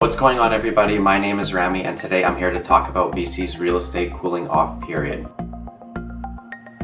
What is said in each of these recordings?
What's going on, everybody? My name is Rami, and today I'm here to talk about BC's real estate cooling off period.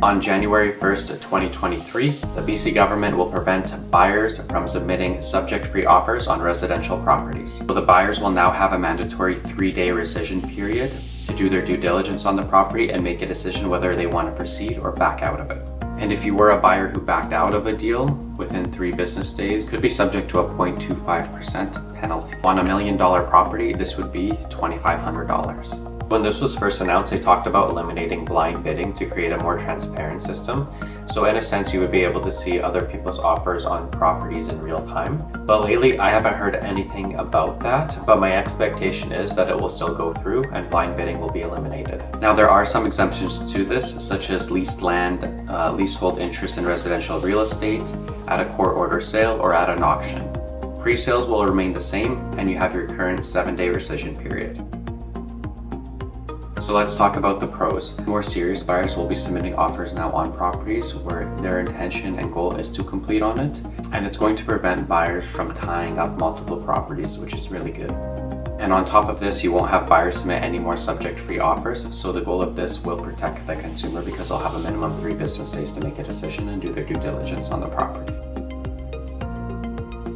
On January 1st, 2023, the BC government will prevent buyers from submitting subject-free offers on residential properties. So the buyers will now have a mandatory 3-day rescission period to do their due diligence on the property and make a decision whether they want to proceed or back out of it. And if you were a buyer who backed out of a deal within 3 business days, could be subject to a 0.25% penalty. On $1 million property, this would be $2,500. When this was first announced, they talked about eliminating blind bidding to create a more transparent system. So in a sense, you would be able to see other people's offers on properties in real time. But lately, I haven't heard anything about that, but my expectation is that it will still go through and blind bidding will be eliminated. Now, there are some exemptions to this, such as leased land, leasehold interest in residential real estate, at a court order sale, or at an auction. Pre-sales will remain the same, and you have your current 7-day rescission period. So let's talk about the pros. More serious buyers will be submitting offers now on properties where their intention and goal is to complete on it, and it's going to prevent buyers from tying up multiple properties, which is really good. And on top of this, you won't have buyers submit any more subject-free offers, so the goal of this will protect the consumer because they'll have a minimum 3 business days to make a decision and do their due diligence on the property.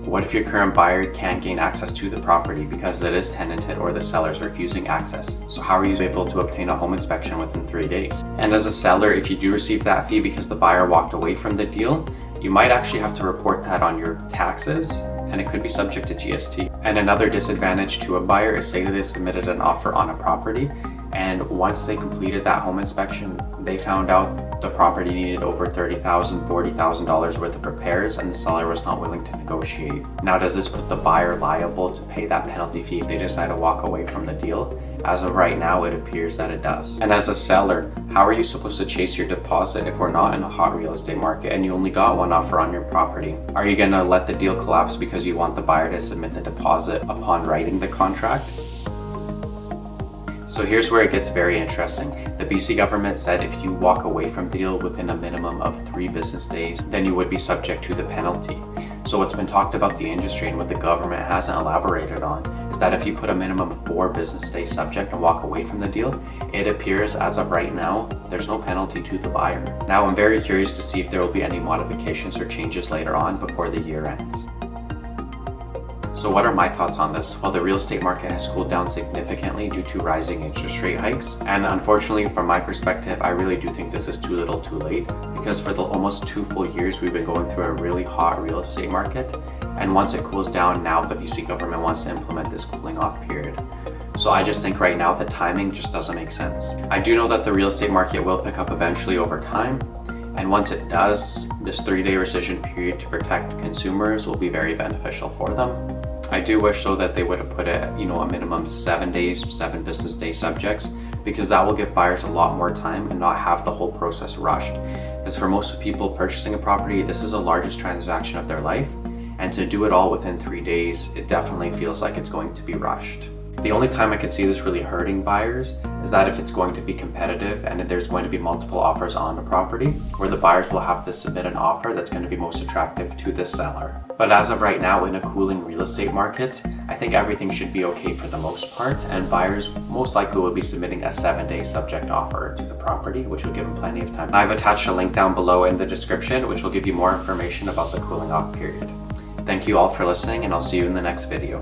What if your current buyer can't gain access to the property because it is tenanted or the seller is refusing access? So how are you able to obtain a home inspection within 3 days? And as a seller, if you do receive that fee because the buyer walked away from the deal, you might actually have to report that on your taxes, and it could be subject to GST. And another disadvantage to a buyer is, say that they submitted an offer on a property, and once they completed that home inspection, they found out the property needed over $30,000, $40,000 worth of repairs, and the seller was not willing to negotiate. Now, does this put the buyer liable to pay that penalty fee if they decide to walk away from the deal? As of right now, it appears that it does. And as a seller, how are you supposed to chase your deposit if we're not in a hot real estate market and you only got one offer on your property? Are you gonna let the deal collapse because you want the buyer to submit the deposit upon writing the contract? So here's where it gets very interesting. The BC government said if you walk away from the deal within a minimum of 3 business days, then you would be subject to the penalty. So what's been talked about the industry and what the government hasn't elaborated on is that if you put a minimum of 4 business days subject and walk away from the deal, it appears as of right now, there's no penalty to the buyer. Now, I'm very curious to see if there will be any modifications or changes later on before the year ends. So what are my thoughts on this? Well, the real estate market has cooled down significantly due to rising interest rate hikes. And unfortunately, from my perspective, I really do think this is too little too late, because for the almost 2 full years, we've been going through a really hot real estate market. And once it cools down, now the BC government wants to implement this cooling off period. So I just think right now the timing just doesn't make sense. I do know that the real estate market will pick up eventually over time. And once it does, this 3-day rescission period to protect consumers will be very beneficial for them. I do wish though that they would have put a minimum 7 days, 7 business day subjects, because that will give buyers a lot more time and not have the whole process rushed. Because for most people purchasing a property, this is the largest transaction of their life, and to do it all within 3 days, it definitely feels like it's going to be rushed. The only time I could see this really hurting buyers is that if it's going to be competitive and there's going to be multiple offers on the property, where the buyers will have to submit an offer that's going to be most attractive to the seller. But as of right now, in a cooling real estate market, I think everything should be okay for the most part, and buyers most likely will be submitting a 7-day subject offer to the property, which will give them plenty of time. I've attached a link down below in the description, which will give you more information about the cooling off period. Thank you all for listening, and I'll see you in the next video.